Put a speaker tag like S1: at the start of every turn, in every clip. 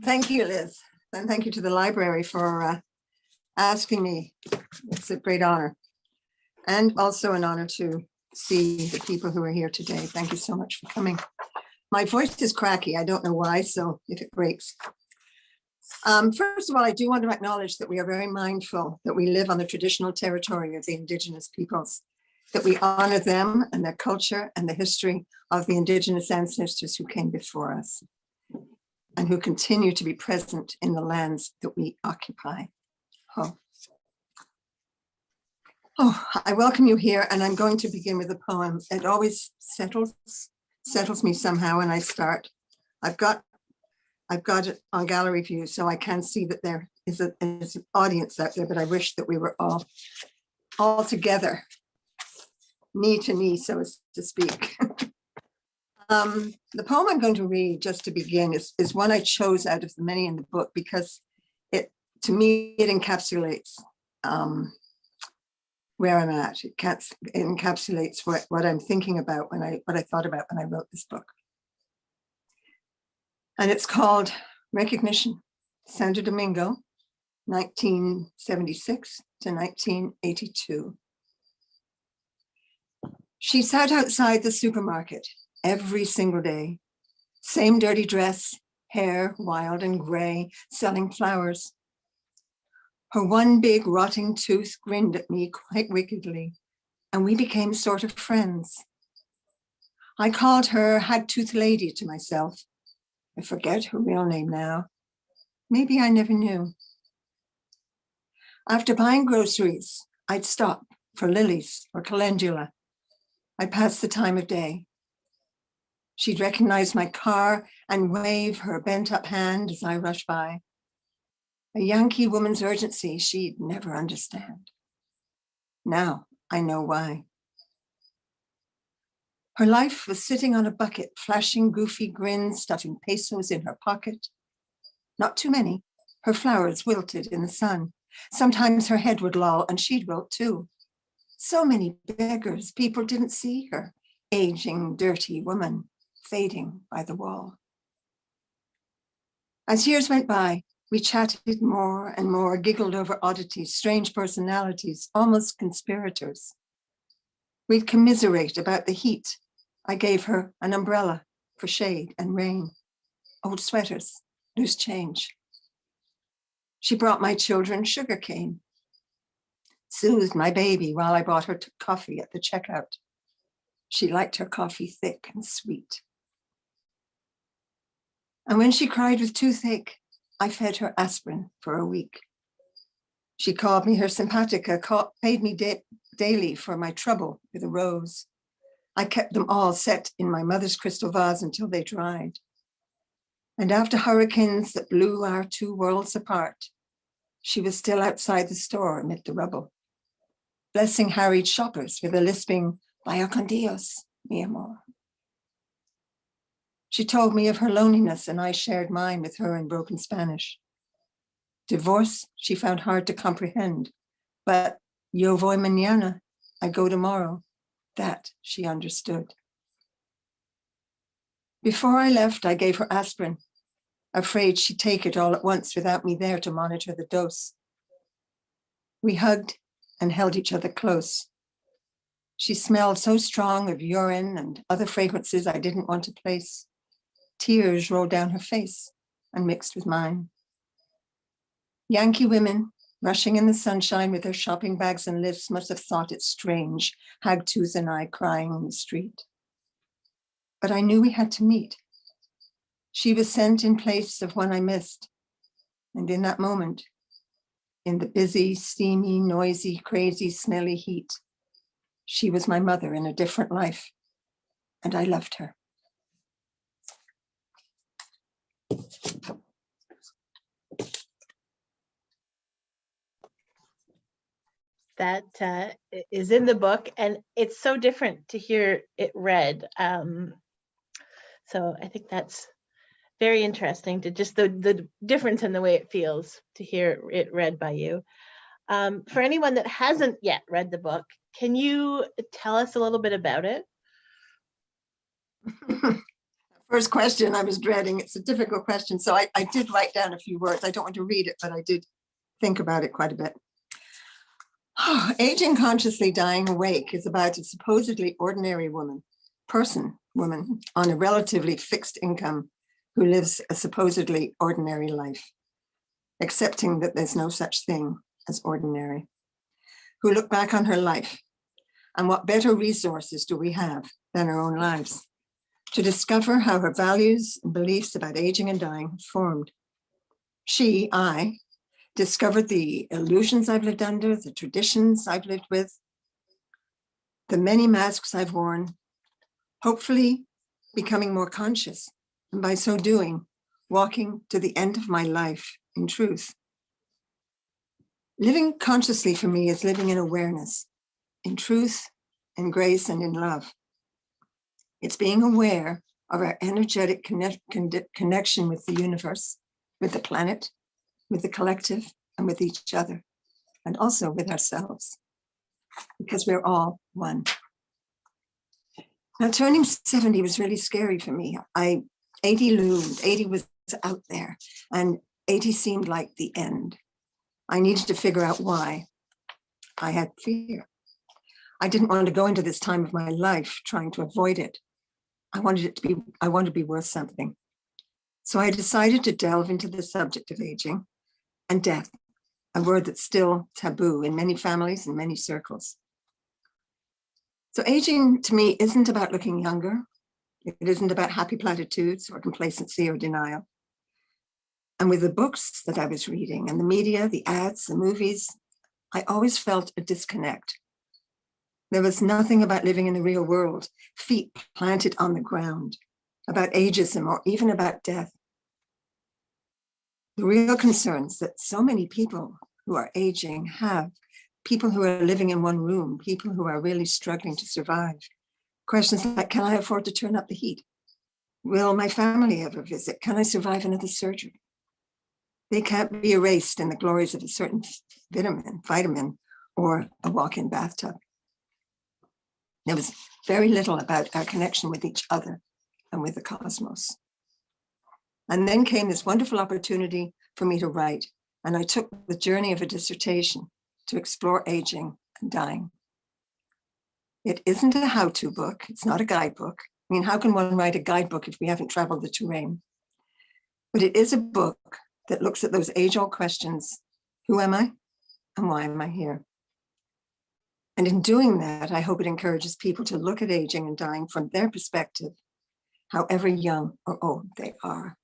S1: Thank you, Liz. And thank you to the library for asking me. It's a great honor. And also an honor to see the people who are here today. Thank you so much for coming. My voice is cracky. I don't know why, so if it breaks. First of all, I do want to acknowledge that we are very mindful that we live on the traditional territory of the Indigenous peoples, that we honor them and their culture and the history of the Indigenous ancestors who came before us and who continue to be present in the lands that we occupy. I welcome you here, and I'm going to begin with a poem. It always settles me somehow when I start. I've got it on gallery view, so I can see that there is an audience out there, but I wish that we were all together, knee to knee, so as to speak. The poem I'm going to read, just to begin, is one I chose out of the many in the book because to me, it encapsulates where I'm at. It encapsulates what I'm thinking about what I thought about when I wrote this book. And it's called Recognition, Santo Domingo, 1976 to 1982. She sat outside the supermarket every single day. Same dirty dress, hair wild and gray, selling flowers. Her one big rotting tooth grinned at me quite wickedly, and we became sort of friends. I called her Hagtooth Lady to myself. I forget her real name now. Maybe I never knew. After buying groceries, I'd stop for lilies or calendula. I'd pass the time of day. She'd recognize my car and wave her bent up hand as I rush by. A Yankee woman's urgency she'd never understand. Now I know why. Her life was sitting on a bucket, flashing goofy grins, stuffing pesos in her pocket. Not too many. Her flowers wilted in the sun. Sometimes her head would loll and she'd wilt too. So many beggars, people didn't see her. Aging, dirty woman, fading by the wall. As years went by, we chatted more and more, giggled over oddities, strange personalities, almost conspirators. We'd commiserate about the heat. I gave her an umbrella for shade and rain, old sweaters, loose change. She brought my children sugarcane, soothed my baby while I bought her coffee at the checkout. She liked her coffee thick and sweet. And when she cried with toothache, I fed her aspirin for a week. She called me her simpatica, paid me daily for my trouble with a rose. I kept them all set in my mother's crystal vase until they dried. And after hurricanes that blew our two worlds apart, she was still outside the store amid the rubble, blessing harried shoppers with a lisping, "Vaya con Dios, mi amor." She told me of her loneliness and I shared mine with her in broken Spanish. Divorce she found hard to comprehend, but yo voy mañana, I go tomorrow, that she understood. Before I left, I gave her aspirin, afraid she'd take it all at once without me there to monitor the dose. We hugged and held each other close. She smelled so strong of urine and other fragrances I didn't want to place. Tears rolled down her face and mixed with mine. Yankee women rushing in the sunshine with their shopping bags and lists must have thought it strange, Hagtooth and I crying on the street. But I knew we had to meet. She was sent in place of one I missed. And in that moment, in the busy, steamy, noisy, crazy, smelly heat, she was my mother in a different life, and I loved her.
S2: That is in the book, and it's so different to hear it read. So I think that's very interesting, to just the difference in the way it feels to hear it read by you. For anyone that hasn't yet read the book, can you tell us a little bit about it?
S1: First question I was dreading. It's a difficult question. So I did write down a few words. I don't want to read it, but I did think about it quite a bit. Aging consciously, dying awake is about a supposedly ordinary woman on a relatively fixed income who lives a supposedly ordinary life, accepting that there's no such thing as ordinary, who look back on her life. And what better resources do we have than our own lives to discover how her values and beliefs about aging and dying have formed? I discovered the illusions I've lived under, the traditions I've lived with, the many masks I've worn, hopefully becoming more conscious, and by so doing, walking to the end of my life in truth. Living consciously for me is living in awareness, in truth, in grace, and in love. It's being aware of our energetic connection with the universe, with the planet, with the collective, and with each other, and also with ourselves, because we're all one. Now, turning 70 was really scary for me. 80 loomed, 80 was out there, and 80 seemed like the end. I needed to figure out why. I had fear. I didn't want to go into this time of my life trying to avoid it. I wanted to be worth something. So I decided to delve into the subject of aging and death, a word that's still taboo in many families and many circles. So aging to me isn't about looking younger. It isn't about happy platitudes or complacency or denial. And with the books that I was reading and the media, the ads, the movies, I always felt a disconnect. There was nothing about living in the real world, feet planted on the ground, about ageism or even about death. The real concerns that so many people who are aging have, people who are living in one room, people who are really struggling to survive. Questions like, can I afford to turn up the heat? Will my family ever visit? Can I survive another surgery? They can't be erased in the glories of a certain vitamin, or a walk-in bathtub. There was very little about our connection with each other and with the cosmos. And then came this wonderful opportunity for me to write, and I took the journey of a dissertation to explore aging and dying. It isn't a how-to book. It's not a guidebook. I mean, how can one write a guidebook if we haven't traveled the terrain? But it is a book that looks at those age-old questions. Who am I? And why am I here? And in doing that, I hope it encourages people to look at aging and dying from their perspective, however young or old they are.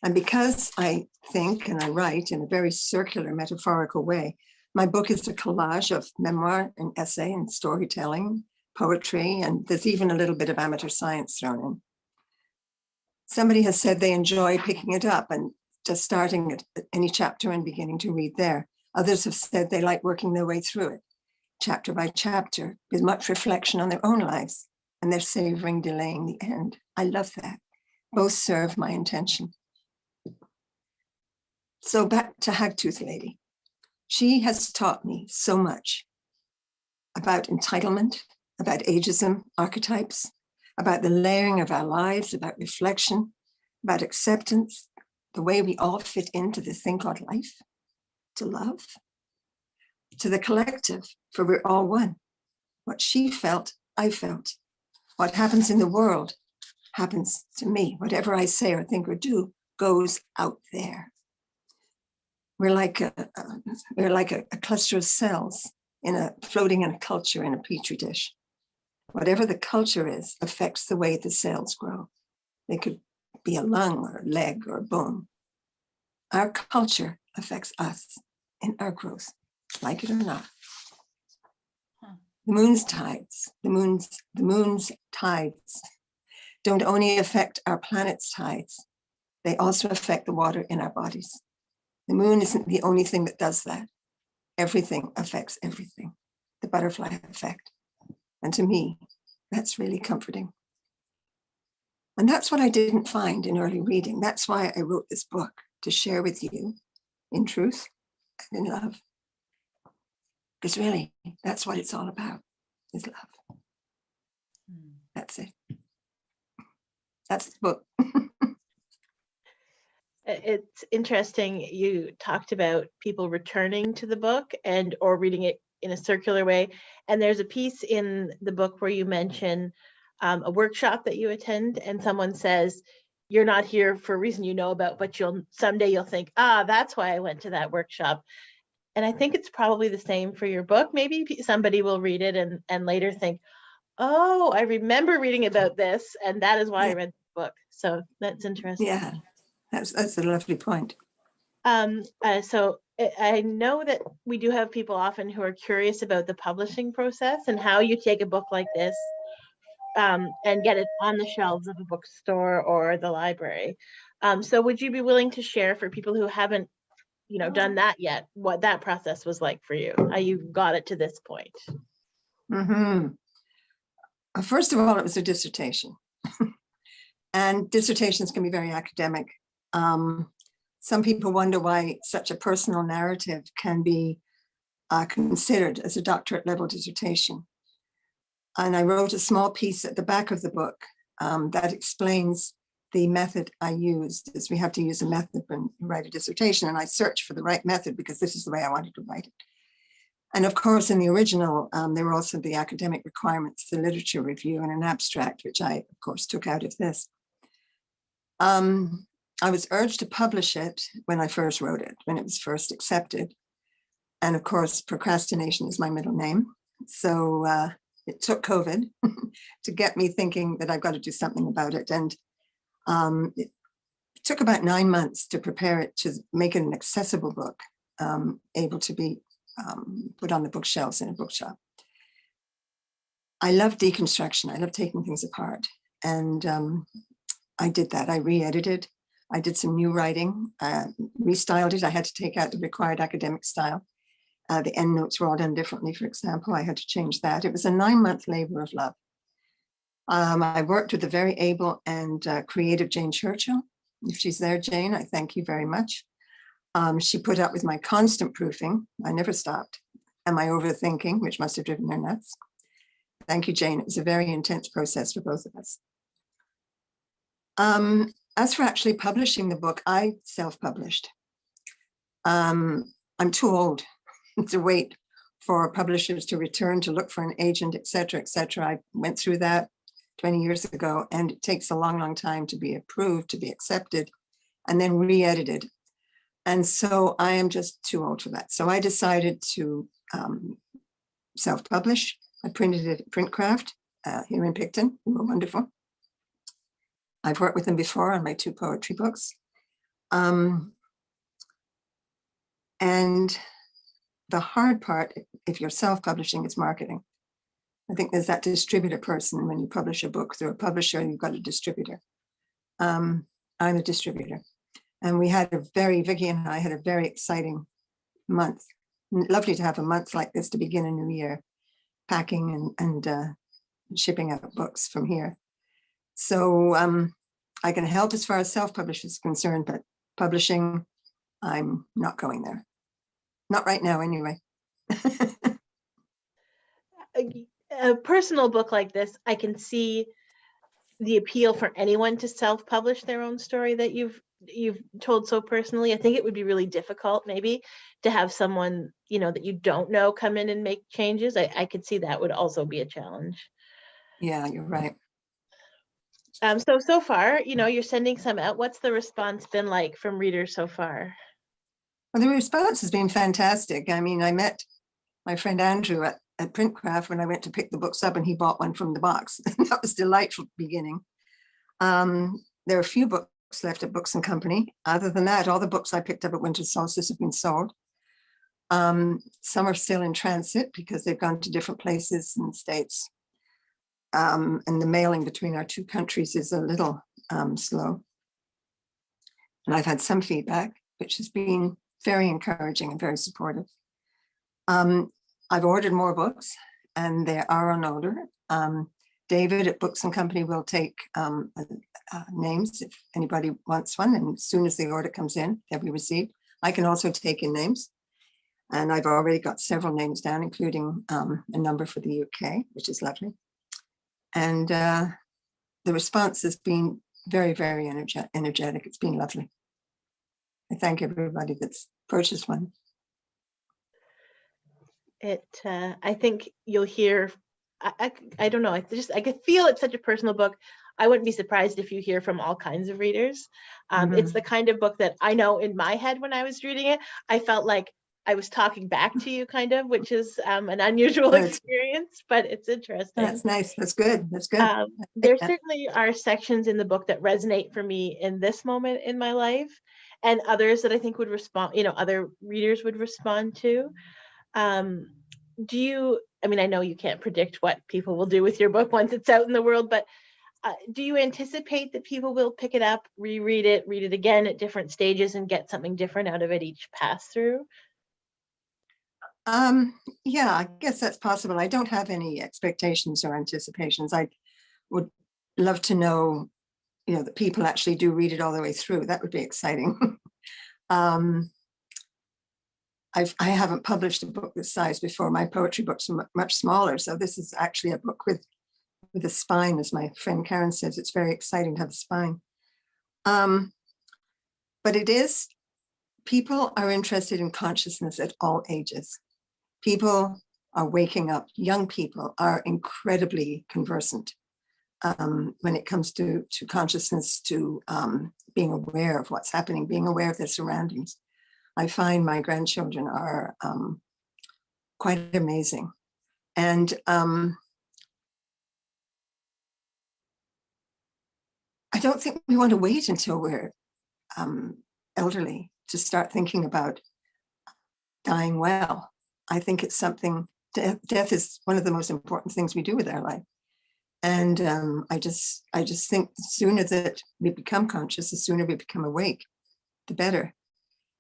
S1: And because I think and I write in a very circular, metaphorical way, my book is a collage of memoir and essay and storytelling, poetry, and there's even a little bit of amateur science thrown in. Somebody has said they enjoy picking it up and just starting at any chapter and beginning to read there. Others have said they like working their way through it, chapter by chapter, with much reflection on their own lives, and they're savoring delaying the end. I love that. Both serve my intention. So back to Hagtooth Lady. She has taught me so much about entitlement, about ageism, archetypes, about the layering of our lives, about reflection, about acceptance, the way we all fit into this thing called life, to love, to the collective, for we're all one. What she felt, I felt. What happens in the world happens to me. Whatever I say or think or do goes out there. We're like a cluster of cells floating in a culture in a petri dish. Whatever the culture is affects the way the cells grow. They could be a lung or a leg or a bone. Our culture affects us in our growth, like it or not. The moon's tides, the moon's tides don't only affect our planet's tides, they also affect the water in our bodies. The moon isn't the only thing that does that. Everything affects everything, the butterfly effect. And to me, that's really comforting. And that's what I didn't find in early reading. That's why I wrote this book, to share with you in truth and in love. Because really, that's what it's all about, is love. That's it. that's the book.
S2: It's interesting. You talked about people returning to the book and or reading it in a circular way. And there's a piece in the book where you mention a workshop that you attend, and someone says, "You're not here for a reason you know about, but you'll someday you'll think, ah, that's why I went to that workshop." And I think it's probably the same for your book. Maybe somebody will read it and later think, "Oh, I remember reading about this, and that is why I
S1: Yeah,
S2: read the book." So that's interesting.
S1: yeah, that's a lovely point.
S2: So I know that we do have people often who are curious about the publishing process and how you take a book like this and get it on the shelves of a bookstore or the library. So would you be willing to share for people who haven't, done that yet, what that process was like for you, how you got it to this point?
S1: Hmm. First of all, it was a dissertation. And dissertations can be very academic. Some people wonder why such a personal narrative can be considered as a doctorate level dissertation. And I wrote a small piece at the back of the book that explains the method I used, as we have to use a method when you write a dissertation. And I searched for the right method because this is the way I wanted to write it. And of course, in the original, there were also the academic requirements, the literature review and an abstract, which I, of course, took out of this. I was urged to publish it when I first wrote it, when it was first accepted. And of course, procrastination is my middle name. So it took COVID to get me thinking that I've got to do something about it. And it took about 9 months to prepare it, to make it an accessible book, able to be put on the bookshelves in a bookshop. I love deconstruction. I love taking things apart. And I did that. I re-edited. I did some new writing, restyled it. I had to take out the required academic style. The endnotes were all done differently, for example. I had to change that. It was a 9-month labor of love. I worked with the very able and creative Jane Churchill. If she's there, Jane, I thank you very much. She put up with my constant proofing. I never stopped. And my overthinking, which must have driven her nuts. Thank you, Jane. It was a very intense process for both of us. As for actually publishing the book, I self-published. I'm too old to wait for publishers to return, to look for an agent, et cetera, et cetera. I went through that 20 years ago, and it takes a long, long time to be approved, to be accepted, and then re-edited. And so I am just too old for that. So I decided to self-publish. I printed it at Printcraft here in Picton. They were wonderful. I've worked with them before on my 2 poetry books. And the hard part, if you're self-publishing, is marketing. I think there's that distributor person. When you publish a book through a publisher, you've got a distributor. I'm a distributor. And Vicki and I had a very exciting month. Lovely to have a month like this to begin a new year, packing and shipping out books from here. So I can help as far as self-publish is concerned, but publishing, I'm not going there. Not right now, anyway.
S2: A personal book like this, I can see the appeal for anyone to self-publish their own story that you've told so personally. I think it would be really difficult maybe to have someone, that you don't know come in and make changes. I could see that would also be a challenge.
S1: Yeah, you're right.
S2: So far, you're sending some out. What's the response been like from readers so far?
S1: Well, the response has been fantastic. I mean, I met my friend Andrew at Printcraft when I went to pick the books up, and he bought one from the box. That was a delightful beginning. There are a few books left at Books and Company. Other than that, all the books I picked up at Winter Solstice have been sold. Some are still in transit because they've gone to different places in the States. And the mailing between our 2 countries is a little slow. And I've had some feedback, which has been very encouraging and very supportive. I've ordered more books, and they are on order. David at Books and Company will take names if anybody wants one, and as soon as the order comes in, they'll be received. I can also take in names, and I've already got several names down, including a number for the UK, which is lovely. And the response has been very, very energetic. It's been lovely. I thank everybody that's purchased one.
S2: I think you'll hear, I don't know, I could feel it's such a personal book. I wouldn't be surprised if you hear from all kinds of readers. It's the kind of book that I know in my head when I was reading it, I felt like I was talking back to you kind of, which is an unusual
S1: Good.
S2: experience, but it's interesting.
S1: That's nice. That's good. That's good.
S2: There certainly are sections in the book that resonate for me in this moment in my life, and others that I think would respond, other readers would respond to. Do you, I mean, I know you can't predict what people will do with your book once it's out in the world, but do you anticipate that people will pick it up, reread it, read it again at different stages and get something different out of it each pass through?
S1: Yeah, I guess that's possible. I don't have any expectations or anticipations. I would love to know, that people actually do read it all the way through. That would be exciting. I haven't published a book this size before. My poetry books are much smaller. So this is actually a book with a spine, as my friend Karen says. It's very exciting to have a spine. But people are interested in consciousness at all ages. People are waking up. Young people are incredibly conversant when it comes to consciousness, to being aware of what's happening, being aware of their surroundings. I find my grandchildren are quite amazing. And I don't think we want to wait until we're elderly to start thinking about dying well. I think it's something, death is one of the most important things we do with our life. And I just think the sooner that we become conscious, the sooner we become awake, the better.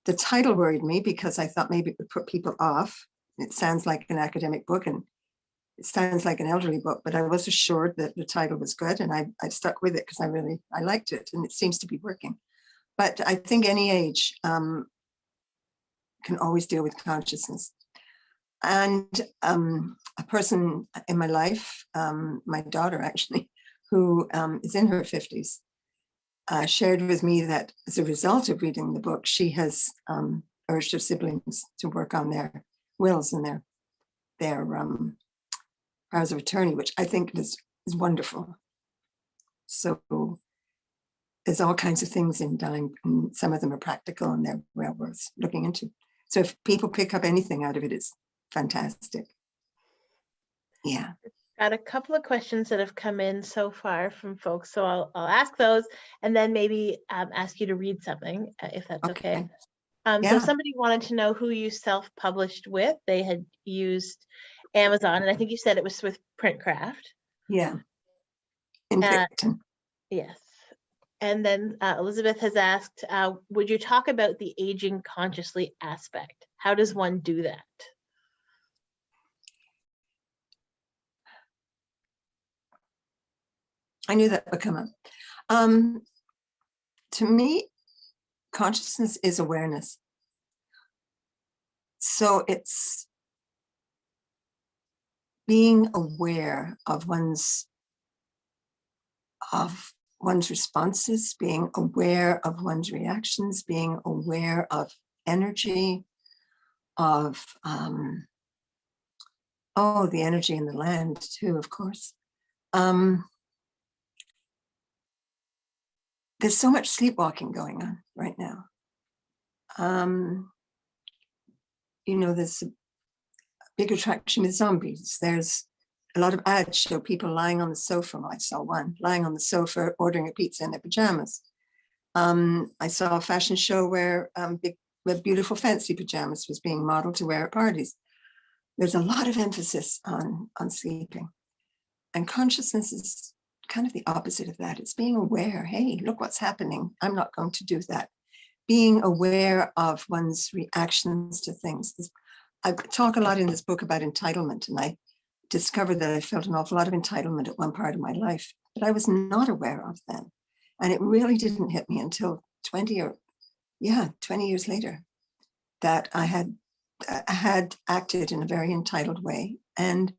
S1: The title worried me because I thought maybe it would put people off. It sounds like an academic book and it sounds like an elderly book, but I was assured that the title was good, and I stuck with it because I liked it, and it seems to be working. But I think any age can always deal with consciousness. And a person in my life, my daughter actually, who is in her 50s, shared with me that as a result of reading the book, she has urged her siblings to work on their wills and their powers of attorney, which I think is wonderful. So there's all kinds of things in dying, and some of them are practical and they're well worth looking into. So if people pick up anything out of it, it's fantastic. Yeah.
S2: Got a couple of questions that have come in so far from folks, so I'll ask those and then maybe ask you to read something if that's okay. So somebody wanted to know who you self-published with. They had used Amazon, and I think you said it was with Printcraft.
S1: Yeah. In Picton.
S2: Yes. And then Elizabeth has asked, would you talk about the aging consciously aspect? How does one do that?
S1: I knew that would come up. To me, consciousness is awareness. So it's being aware of one's responses, being aware of one's reactions, being aware of energy, of the energy in the land too, of course. There's so much sleepwalking going on right now. There's a big attraction with zombies. There's a lot of ads show people lying on the sofa. I saw one lying on the sofa ordering a pizza in their pajamas. I saw a fashion show where beautiful fancy pajamas was being modeled to wear at parties. There's a lot of emphasis on sleeping. And consciousness is kind of the opposite of that. It's being aware. Hey, look what's happening. I'm not going to do that. Being aware of one's reactions to things. I talk a lot in this book about entitlement, and I discovered that I felt an awful lot of entitlement at one part of my life that I was not aware of then. And it really didn't hit me until 20 years later that I had acted in a very entitled way. And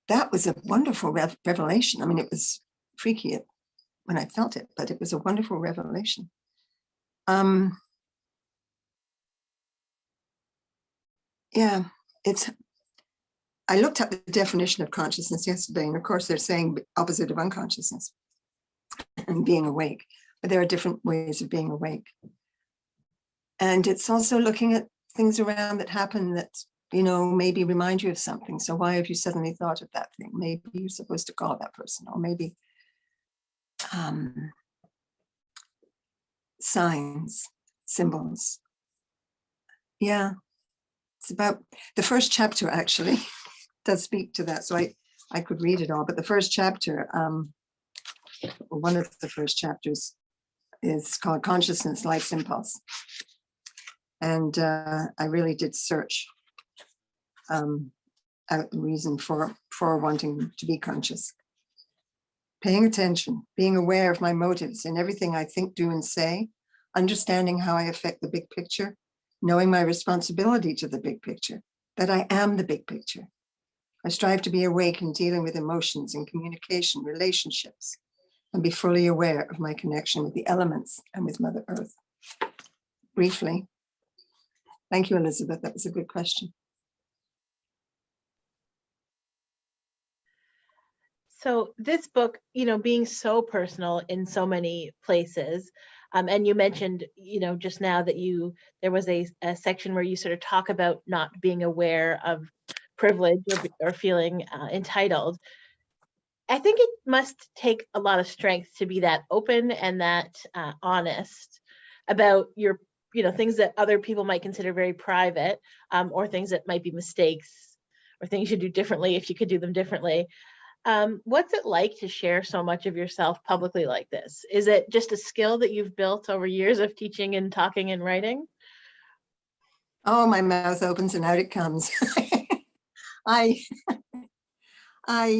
S1: that was a wonderful revelation. I mean, it was freaky when I felt it, but it was a wonderful revelation. Yeah, I looked up the definition of consciousness yesterday, and of course they're saying opposite of unconsciousness and being awake, but there are different ways of being awake. And it's also looking at things around that happen that, maybe remind you of something. So why have you suddenly thought of that thing? Maybe you're supposed to call that person, or maybe signs, symbols. Yeah, it's about the first chapter actually does speak to that. So I could read it all, but the first chapter, one of the first chapters is called Consciousness, Life's Impulse. And I really did search out the reason for wanting to be conscious. Paying attention, being aware of my motives in everything I think, do, and say, understanding how I affect the big picture, knowing my responsibility to the big picture, that I am the big picture. I strive to be awake in dealing with emotions and communication, relationships, and be fully aware of my connection with the elements and with Mother Earth. Briefly. Thank you, Elizabeth. That was a good question.
S2: So this book, being so personal in so many places, and you mentioned, just now that there was a section where you sort of talk about not being aware of privilege or feeling entitled. I think it must take a lot of strength to be that open and that honest about your, things that other people might consider very private, or things that might be mistakes or things you do differently if you could do them differently. What's it like to share so much of yourself publicly like this? Is it just a skill that you've built over years of teaching and talking and writing?
S1: Oh, my mouth opens and out it comes. I've had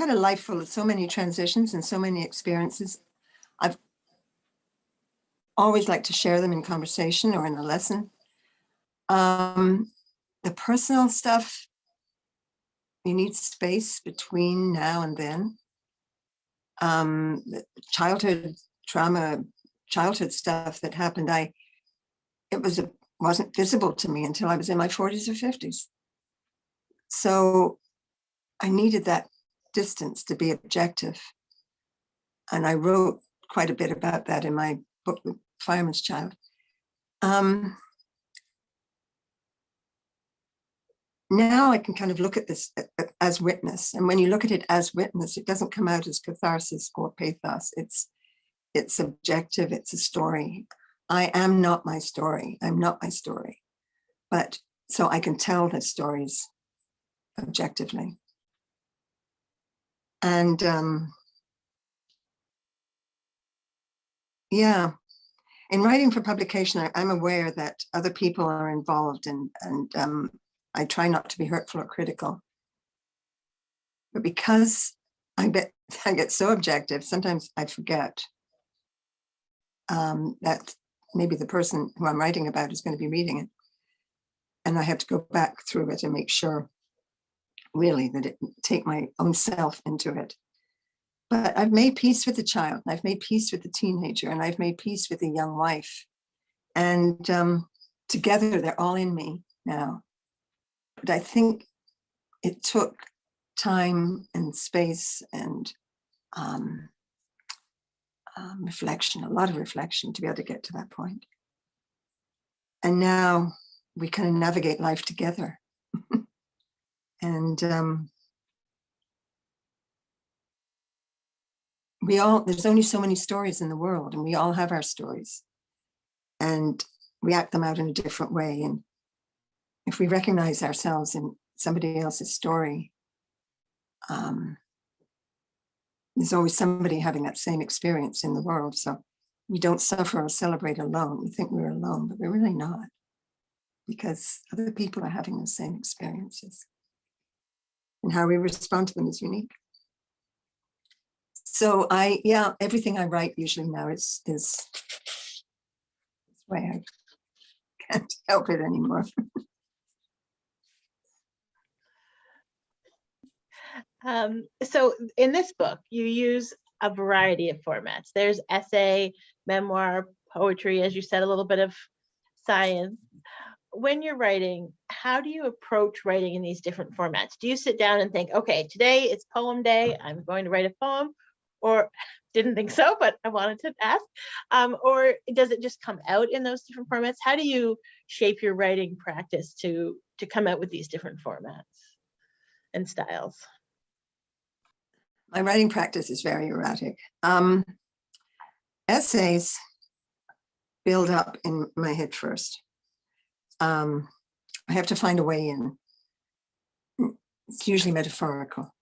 S1: a life full of so many transitions and so many experiences. I've always liked to share them in conversation or in a lesson. The personal stuff, you need space between now and then. The childhood trauma, childhood stuff that happened, wasn't visible to me until I was in my 40s or 50s. So I needed that distance to be objective. And I wrote quite a bit about that in my book, The Fireman's Child. Now I can kind of look at this as witness. And when you look at it as witness, it doesn't come out as catharsis or pathos. It's subjective, it's a story. I am not my story. I'm not my story. But so I can tell the stories objectively. And yeah, in writing for publication, I'm aware that other people are involved, and I try not to be hurtful or critical. But because I get so objective, sometimes I forget that maybe the person who I'm writing about is going to be reading it. And I have to go back through it and make sure really that take my own self into it. But I've made peace with the child, and I've made peace with the teenager, and I've made peace with the young wife. And together they're all in me now. But I think it took time and space and reflection, a lot of reflection to be able to get to that point. And now we kind of navigate life together. And there's only so many stories in the world, and we all have our stories. And we act them out in a different way. And if we recognize ourselves in somebody else's story, there's always somebody having that same experience in the world. So we don't suffer or celebrate alone. We think we're alone, but we're really not, because other people are having the same experiences. And how we respond to them is unique. So everything I write usually now is this way. I can't help it anymore.
S2: So in this book, you use a variety of formats. There's essay, memoir, poetry, as you said, a little bit of science. When you're writing, how do you approach writing in these different formats? Do you sit down and think, okay, today it's poem day, I'm going to write a poem, or didn't think so, but I wanted to ask, or does it just come out in those different formats? How do you shape your writing practice to come out with these different formats and styles?
S1: My writing practice is very erratic. Essays build up in my head first. I have to find a way in. It's usually metaphorical.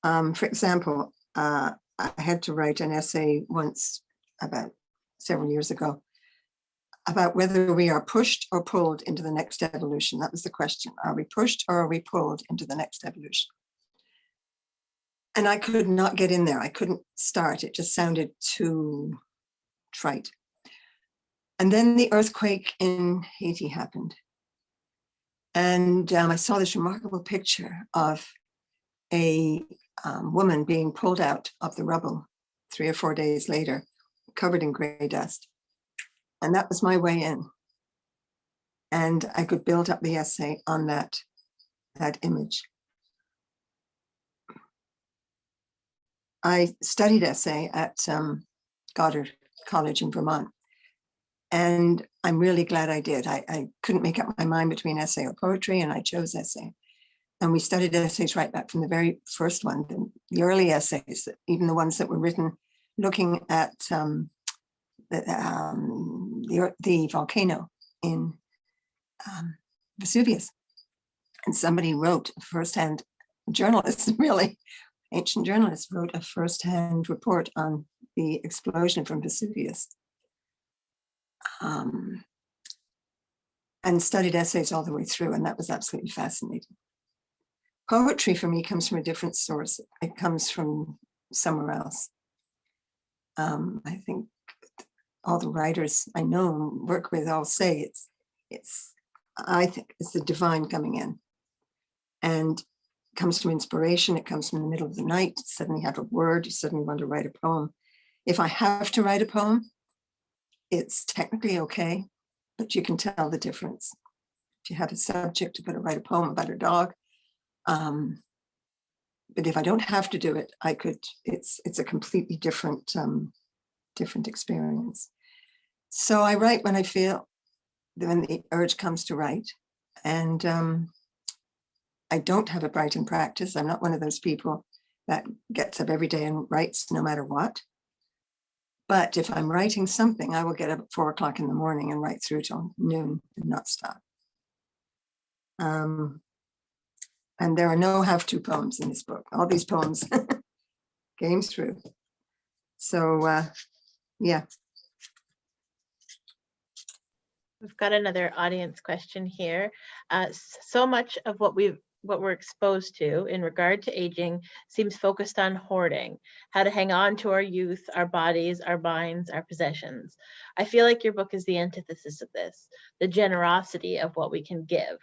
S1: For example, I had to write an essay once about several years ago about whether we are pushed or pulled into the next evolution. That was the question. Are we pushed or are we pulled into the next evolution? And I could not get in there. I couldn't start. It just sounded too trite. And then the earthquake in Haiti happened. And I saw this remarkable picture of a woman being pulled out of the rubble 3 or 4 days later, covered in gray dust. And that was my way in. And I could build up the essay on that image. I studied essay at Goddard College in Vermont. And I'm really glad I did. I couldn't make up my mind between essay or poetry, and I chose essay. And we studied essays right back from the very first one, the early essays, even the ones that were written looking at the volcano in Vesuvius. And somebody wrote a firsthand, journalist, really, ancient journalist, wrote a firsthand report on the explosion from Vesuvius. And studied essays all the way through, and that was absolutely fascinating. Poetry for me comes from a different source. It comes from somewhere else. I think all the writers I know and work with all say I think it's the divine coming in, and it comes from inspiration. It comes from the middle of the night. You suddenly have a word. You suddenly want to write a poem. If I have to write a poem, it's technically okay, but you can tell the difference. If you have a subject, you've got to write a poem about a dog. But if I don't have to do it, I could. It's a completely different experience. So I write when I feel, when the urge comes to write, and I don't have a writing practice. I'm not one of those people that gets up every day and writes no matter what. But if I'm writing something, I will get up at 4 o'clock in the morning and write through till noon and not stop. And there are no have-to poems in this book. All these poems came through. So, yeah.
S2: We've got another audience question here. So much of what we're exposed to in regard to aging seems focused on hoarding, how to hang on to our youth, our bodies, our minds, our possessions. I feel like your book is the antithesis of this, the generosity of what we can give.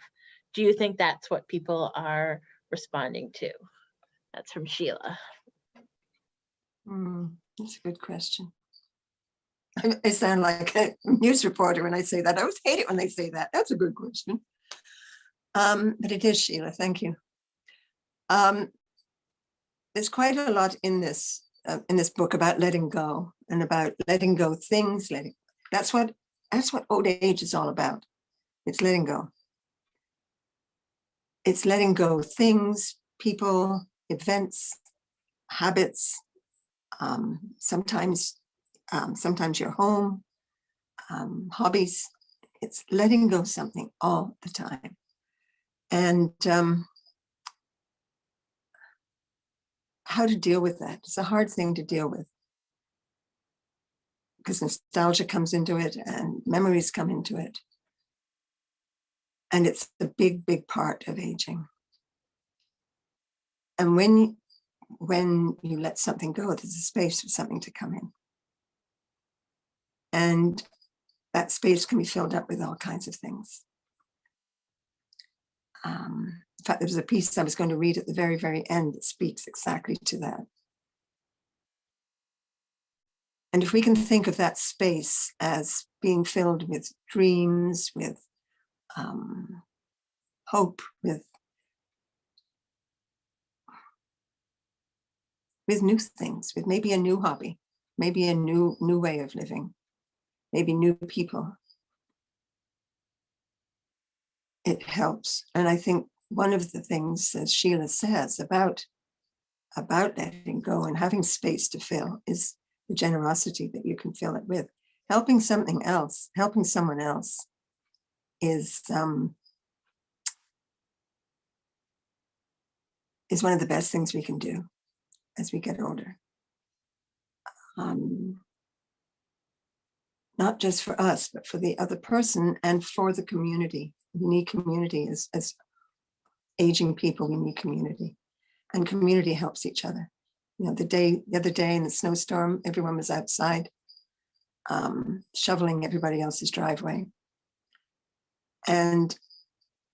S2: Do you think that's what people are responding to? That's from Sheila.
S1: That's a good question. I sound like a news reporter when I say that. I always hate it when they say that. That's a good question. But it is, Sheila. Thank you. There's quite a lot in this book about letting go and about letting go things. That's what old age is all about. It's letting go. It's letting go things, people, events, habits. Sometimes your home, hobbies. It's letting go something all the time. And how to deal with that. It's a hard thing to deal with because nostalgia comes into it and memories come into it. And it's a big, big part of aging. And when you let something go, there's a space for something to come in. And that space can be filled up with all kinds of things. fact, there's a piece I was going to read at the very, very end that speaks exactly to that. And if we can think of that space as being filled with dreams, with hope, with new things, with maybe a new hobby, maybe a new way of living, maybe new people, it helps. And I think one of the things, as Sheila says, about letting go and having space to fill is the generosity that you can fill it with. Helping something else, helping someone else is one of the best things we can do as we get older. Not just for us, but for the other person and for the community. We need community as aging people, we need community. And community helps each other. You know, the other day in the snowstorm, everyone was outside shoveling everybody else's driveway. And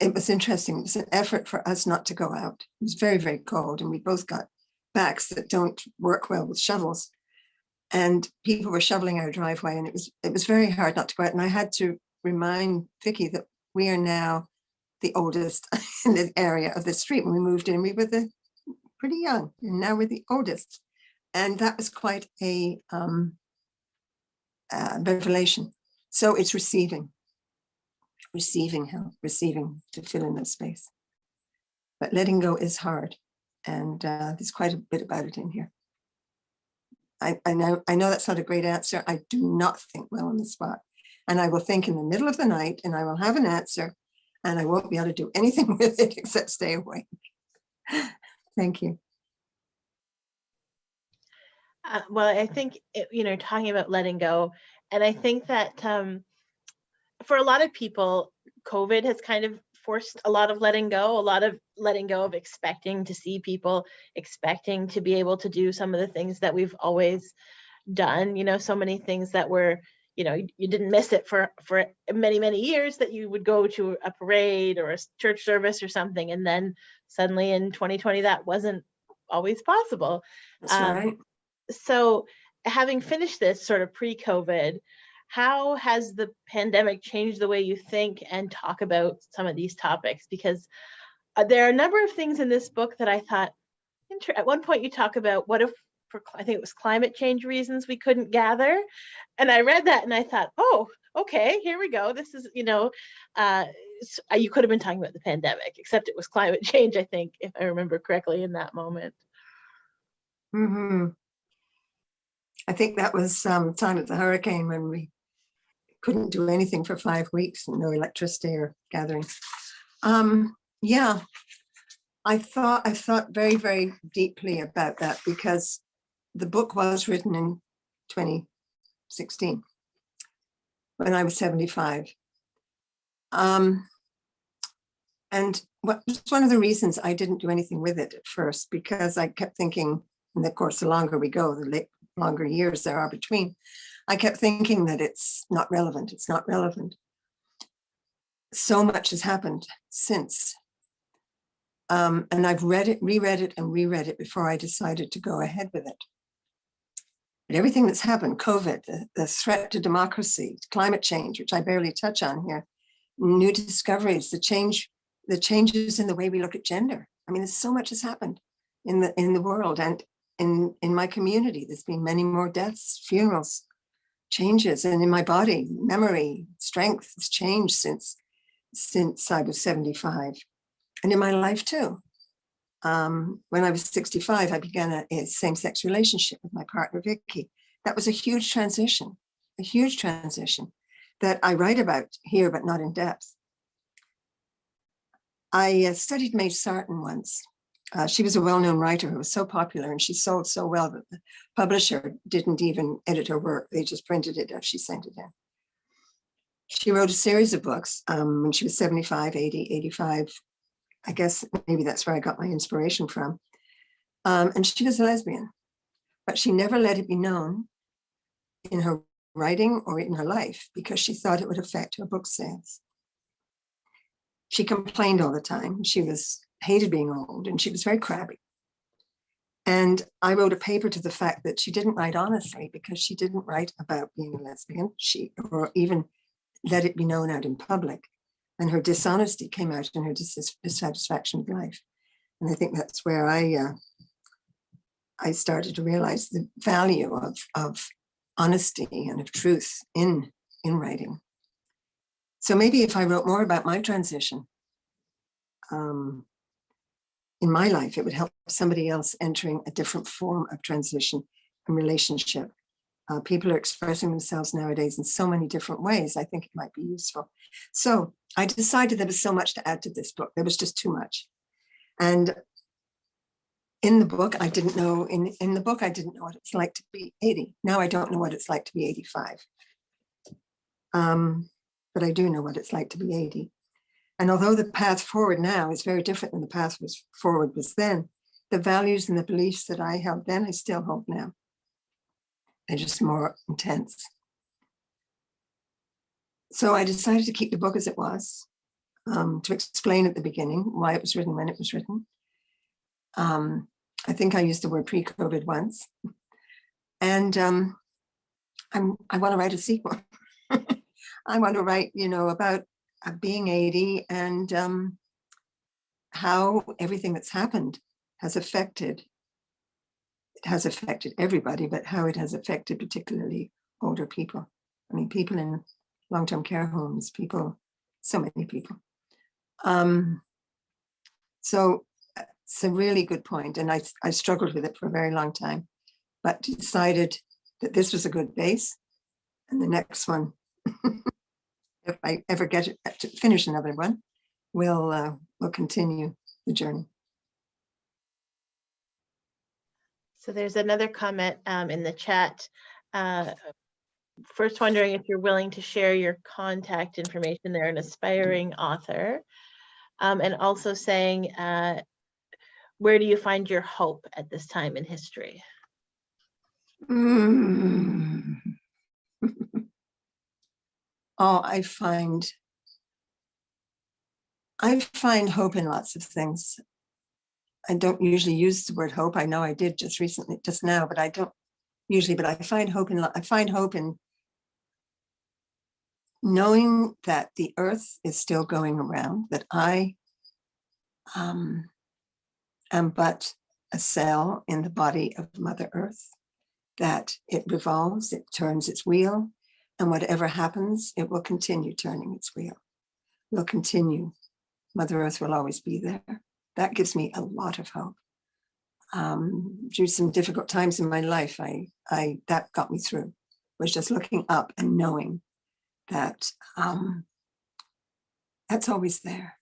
S1: it was interesting. It was an effort for us not to go out. It was very, very cold, and we both got backs that don't work well with shovels. And people were shoveling our driveway, and it was very hard not to go out. And I had to remind Vicky that we are now the oldest in the area of the street. When we moved in, we were pretty young, and now we're the oldest. And that was quite a revelation. So it's receiving help, receiving to fill in that space. But letting go is hard, and there's quite a bit about it in here. I know that's not a great answer. I do not think well on the spot, and I will think in the middle of the night, and I will have an answer, and I won't be able to do anything with it except stay awake. Thank you.
S2: Well, I think, talking about letting go, and I think that for a lot of people, COVID has kind of forced a lot of letting go of expecting to see people, expecting to be able to do some of the things that we've always done, so many things that were, you didn't miss it for many, many years, that you would go to a parade or a church service or something. And then suddenly in 2020, that wasn't always possible.
S1: That's right.
S2: So having finished this sort of pre-COVID, how has the pandemic changed the way you think and talk about some of these topics? Because there are a number of things in this book that I thought, at one point you talk about what if, I think it was climate change reasons, we couldn't gather. And I read that and I thought, oh, okay, here we go. This is, you could have been talking about the pandemic, except it was climate change, I think, if I remember correctly in that moment.
S1: Mm-hmm. I think that was time of the hurricane when we couldn't do anything for 5 weeks and no electricity or gathering. Yeah, I thought very, very deeply about that, because the book was written in 2016 when I was 75. And it's one of the reasons I didn't do anything with it at first, because I kept thinking, and of course, the longer we go, the longer years there are between, I kept thinking that it's not relevant. It's not relevant. So much has happened since. And I've read it, reread it, and reread it before I decided to go ahead with it. But everything that's happened, COVID, the threat to democracy, climate change, which I barely touch on here, new discoveries, the changes in the way we look at gender. I mean, there's so much has happened in the world, and in my community, there's been many more deaths, funerals, changes, and in my body, memory, strength has changed since I was 75, and in my life too. When I was 65, I began a same-sex relationship with my partner, Vicky. That was a huge transition that I write about here, but not in depth. I studied Mae Sarton once. She was a well-known writer who was so popular, and she sold so well that the publisher didn't even edit her work. They just printed it as she sent it in. She wrote a series of books when she was 75, 80, 85. I guess maybe that's where I got my inspiration from. And she was a lesbian, but she never let it be known in her writing or in her life, because she thought it would affect her book sales. She complained all the time. She was hated being old, and she was very crabby. And I wrote a paper to the fact that she didn't write honestly because she didn't write about being a lesbian, or even let it be known out in public. And her dishonesty came out in her dissatisfaction with life. And I think that's where I started to realize the value of honesty and of truth in writing. So maybe if I wrote more about my transition in my life, it would help somebody else entering a different form of transition and relationship. People are expressing themselves nowadays in so many different ways. I think it might be useful. So I decided there was so much to add to this book. There was just too much. And in the book, I didn't know, in the book, I didn't know what it's like to be 80. Now I don't know what it's like to be 85. But I do know what it's like to be 80. And although the path forward now is very different than the path forward was then, the values and the beliefs that I held then, I still hold now. They're just more intense. So I decided to keep the book as it was, to explain at the beginning why it was written when it was written. I think I used the word pre-COVID once. And I want to write a sequel. I want to write, about being 80 and how everything that's happened has affected everybody, but how it has affected particularly older people. I mean, people in long-term care homes, so many people. So it's a really good point. And I struggled with it for a very long time, but decided that this was a good base. And the next one, if I ever get to finish another one, we'll continue the journey.
S2: So there's another comment in the chat. First, wondering if you're willing to share your contact information. They're an aspiring author. And also saying, where do you find your hope at this time in history?
S1: Oh, I find hope in lots of things. I don't usually use the word hope. I know I did just now, but I don't usually. But I find hope in knowing that the earth is still going around, that I am but a cell in the body of Mother Earth, that it revolves, it turns its wheel, and whatever happens, it will continue turning its wheel. Will continue. Mother Earth will always be there. That gives me a lot of hope. Through some difficult times in my life, that got me through. Was just looking up and knowing that that's always there.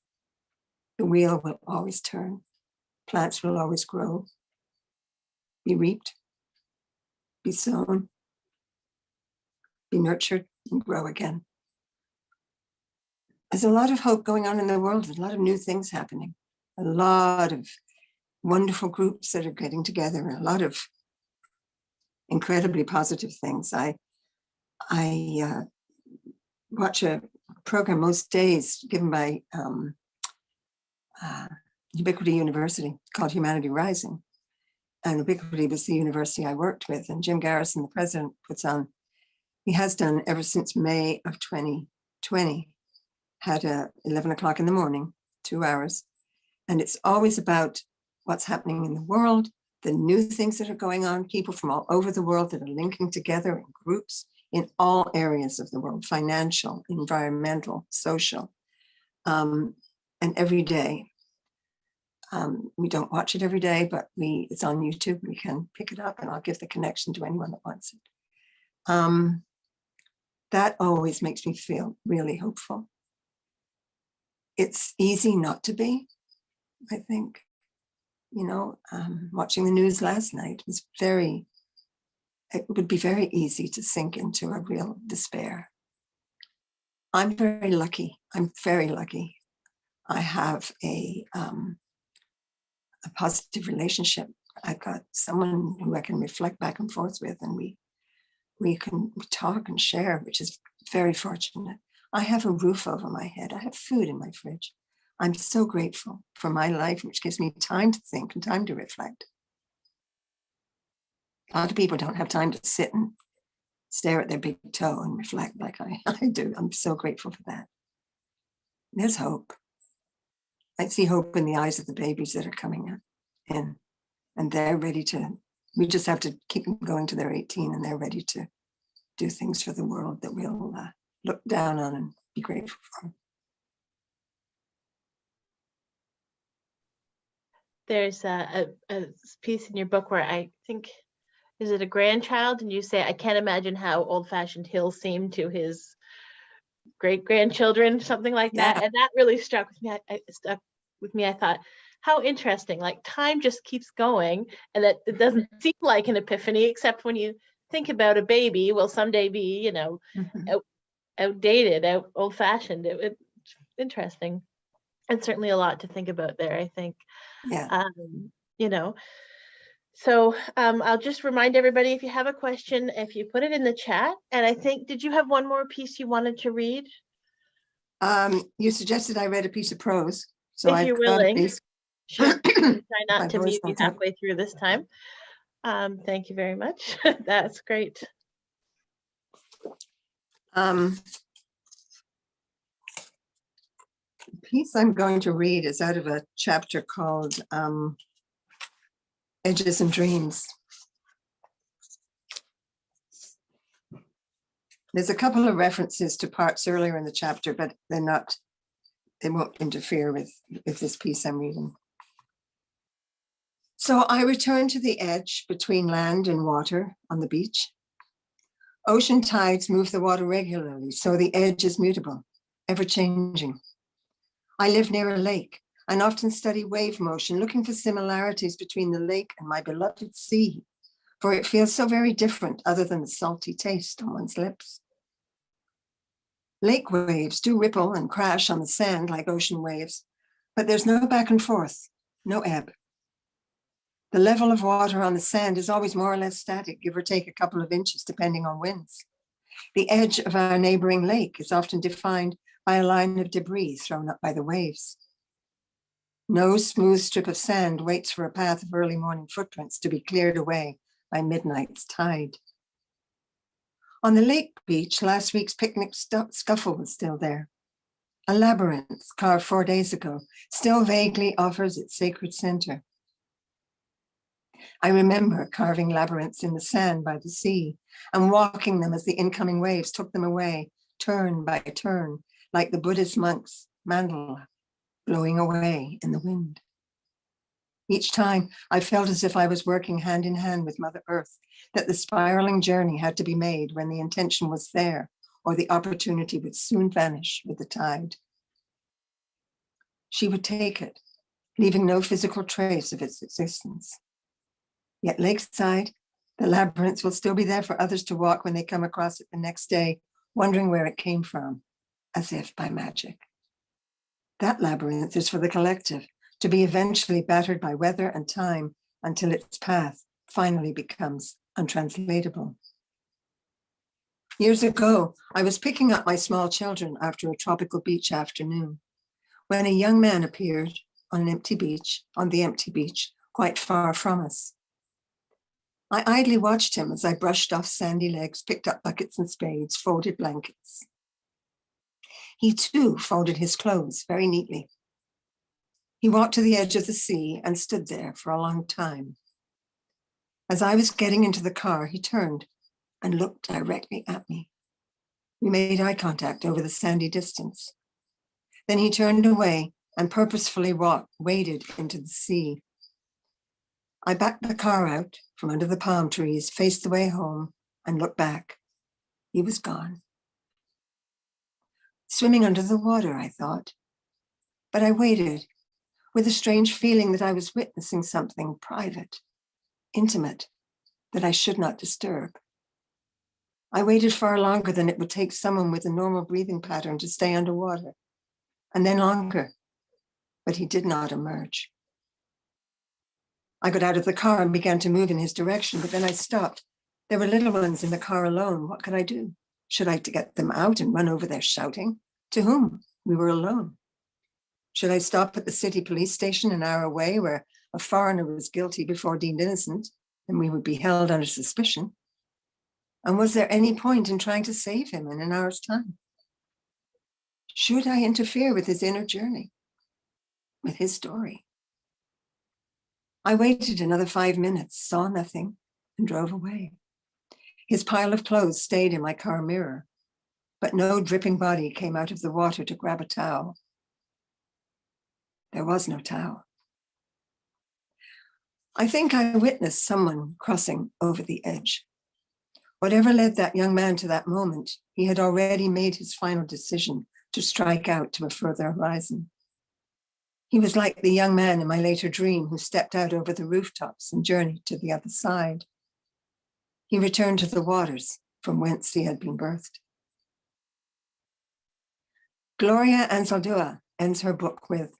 S1: The wheel will always turn. Plants will always grow, be reaped, be sown, be nurtured, and grow again. There's a lot of hope going on in the world. There's a lot of new things happening. A lot of wonderful groups that are getting together, a lot of incredibly positive things. I watch a program most days given by Ubiquity University called Humanity Rising. And Ubiquity was the university I worked with. And Jim Garrison, the president, he has done ever since May of 2020, had a 11 o'clock in the morning, 2 hours. And it's always about what's happening in the world, the new things that are going on, people from all over the world that are linking together in groups in all areas of the world, financial, environmental, social, and every day. We don't watch it every day, but it's on YouTube. We can pick it up and I'll give the connection to anyone that wants it. That always makes me feel really hopeful. It's easy not to be, I think. Watching the news last night was it would be very easy to sink into a real despair. I'm very lucky. I have a positive relationship. I've got someone who I can reflect back and forth with, and we can talk and share, which is very fortunate. I have a roof over my head. I have food in my fridge. I'm so grateful for my life, which gives me time to think and time to reflect. A lot of people don't have time to sit and stare at their big toe and reflect like I do. I'm so grateful for that. There's hope. I see hope in the eyes of the babies that are coming in, and they're ready to, we just have to keep them going till they're 18 and they're ready to do things for the world that we'll look down on and be grateful for.
S2: There's a piece in your book where I think, is it a grandchild? And you say, I can't imagine how old-fashioned he'll seem to his great-grandchildren, something like that.
S1: Yeah.
S2: And that really struck with me. Stuck with me. I thought, how interesting. Like time just keeps going, and that it doesn't seem like an epiphany, except when you think about a baby will someday be, you know, outdated, old-fashioned. It's interesting. And certainly a lot to think about there, I think.
S1: Yeah.
S2: You know, so I'll just remind everybody, if you have a question, if you put it in the chat. And I think, did you have one more piece you wanted to read?
S1: You suggested I read a piece of prose, so
S2: If
S1: I've
S2: you're
S1: got a
S2: willing.
S1: piece.
S2: Sure. Try
S1: My
S2: not to
S1: voice
S2: mute you
S1: won't help.
S2: halfway through this time. Thank you very much. That's great.
S1: The piece I'm going to read is out of a chapter called Edges and Dreams. There's a couple of references to parts earlier in the chapter, but they won't interfere with this piece I'm reading. So I return to the edge between land and water on the beach. Ocean tides move the water regularly, so the edge is mutable, ever changing. I live near a lake and often study wave motion, looking for similarities between the lake and my beloved sea, for it feels so very different other than the salty taste on one's lips. Lake waves do ripple and crash on the sand like ocean waves, but there's no back and forth, no ebb. The level of water on the sand is always more or less static, give or take a couple of inches, depending on winds. The edge of our neighboring lake is often defined by a line of debris thrown up by the waves. No smooth strip of sand waits for a path of early morning footprints to be cleared away by midnight's tide. On the lake beach, last week's picnic scuffle was still there. A labyrinth carved 4 days ago still vaguely offers its sacred center. I remember carving labyrinths in the sand by the sea and walking them as the incoming waves took them away, turn by turn, like the Buddhist monk's mandala, blowing away in the wind. Each time I felt as if I was working hand in hand with Mother Earth, that the spiraling journey had to be made when the intention was there, or the opportunity would soon vanish with the tide. She would take it, leaving no physical trace of its existence. Yet lakeside, the labyrinth will still be there for others to walk when they come across it the next day, wondering where it came from, as if by magic. That labyrinth is for the collective, to be eventually battered by weather and time until its path finally becomes untranslatable. Years ago, I was picking up my small children after a tropical beach afternoon, when a young man appeared on the empty beach, quite far from us. I idly watched him as I brushed off sandy legs, picked up buckets and spades, folded blankets. He too folded his clothes very neatly. He walked to the edge of the sea and stood there for a long time. As I was getting into the car, he turned and looked directly at me. We made eye contact over the sandy distance. Then he turned away and purposefully waded into the sea. I backed the car out from under the palm trees, faced the way home, and looked back. He was gone. Swimming under the water, I thought. But I waited, with a strange feeling that I was witnessing something private, intimate, that I should not disturb. I waited far longer than it would take someone with a normal breathing pattern to stay underwater, and then longer, but he did not emerge. I got out of the car and began to move in his direction, but then I stopped. There were little ones in the car alone. What could I do? Should I get them out and run over there shouting? To whom? We were alone. Should I stop at the city police station an hour away where a foreigner was guilty before deemed innocent and we would be held under suspicion? And was there any point in trying to save him in an hour's time? Should I interfere with his inner journey, with his story? I waited another 5 minutes, saw nothing, and drove away. His pile of clothes stayed in my car mirror, but no dripping body came out of the water to grab a towel. There was no towel. I think I witnessed someone crossing over the edge. Whatever led that young man to that moment, he had already made his final decision to strike out to a further horizon. He was like the young man in my later dream who stepped out over the rooftops and journeyed to the other side. He returned to the waters from whence he had been birthed. Gloria Anzaldúa ends her book with,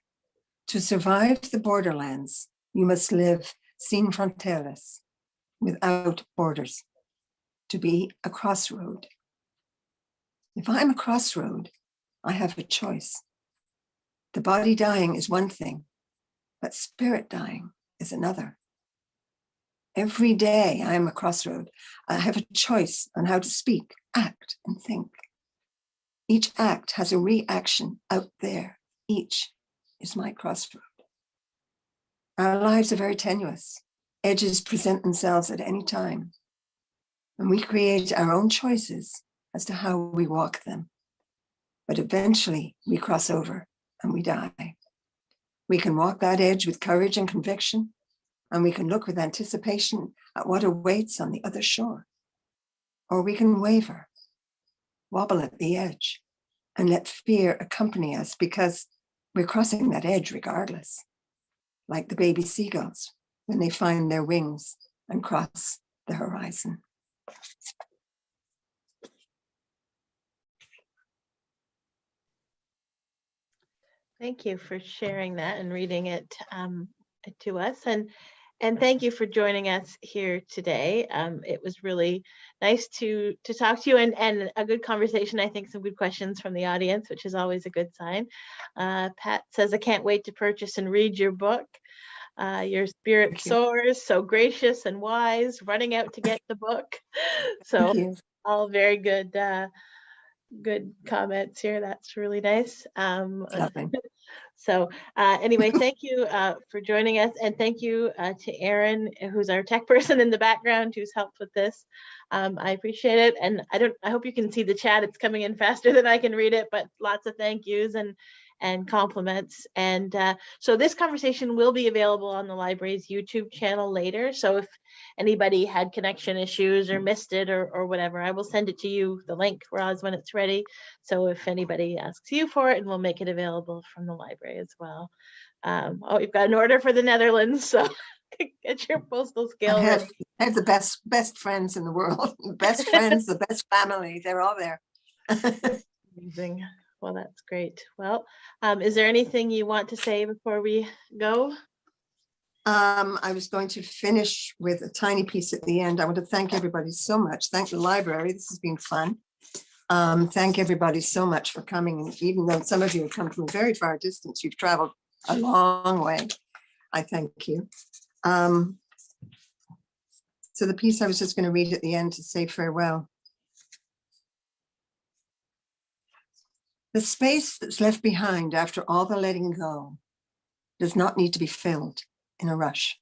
S1: "To survive the borderlands, you must live sin fronteras, without borders, to be a crossroad." If I'm a crossroad, I have a choice. The body dying is one thing, but spirit dying is another. Every day I am a crossroad. I have a choice on how to speak, act, and think. Each act has a reaction out there. Each is my crossroad. Our lives are very tenuous. Edges present themselves at any time, and we create our own choices as to how we walk them. But eventually we cross over and we die. We can walk that edge with courage and conviction, and we can look with anticipation at what awaits on the other shore. Or we can waver, wobble at the edge, and let fear accompany us because we're crossing that edge regardless, like the baby seagulls when they find their wings and cross the horizon.
S2: Thank you for sharing that and reading it to us. And thank you for joining us here today. It was really nice to talk to you and a good conversation. I think some good questions from the audience, which is always a good sign. Pat says, "I can't wait to purchase and read your book. Your spirit soars, so gracious and wise, running out to get the book." So all very good good comments here. That's really nice. So anyway, thank you for joining us, and thank you to Erin, who's our tech person in the background, who's helped with this. I appreciate it, and I hope you can see the chat. It's coming in faster than I can read it, but lots of thank yous and compliments. And so this conversation will be available on the library's YouTube channel later. So if anybody had connection issues or missed it or whatever, I will send it to you, the link, Roz, when it's ready. So if anybody asks you for it, and we'll make it available from the library as well. Oh, you've got an order for the Netherlands, so get your postal scale ready.
S1: I have the best friends in the world, the best friends, the best family, they're all there.
S2: Amazing. Well, that's great. Well, is there anything you want to say before we go?
S1: I was going to finish with a tiny piece at the end. I want to thank everybody so much. Thank the library. This has been fun. Thank everybody so much for coming. And even though some of you have come from a very far distance, you've traveled a long way. I thank you. So the piece I was just going to read at the end to say farewell. The space that's left behind after all the letting go does not need to be filled in a rush.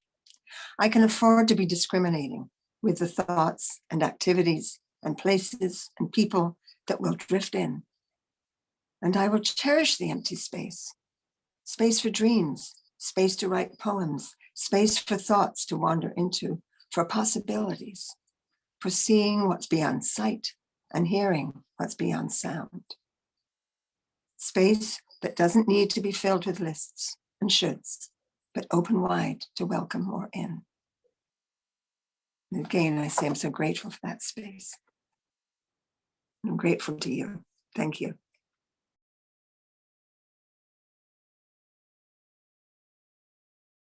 S1: I can afford to be discriminating with the thoughts and activities and places and people that will drift in. And I will cherish the empty space, space for dreams, space to write poems, space for thoughts to wander into, for possibilities, for seeing what's beyond sight and hearing what's beyond sound. Space that doesn't need to be filled with lists and shoulds, but open wide to welcome more in. And again, I say I'm so grateful for that space. I'm grateful to you. Thank you.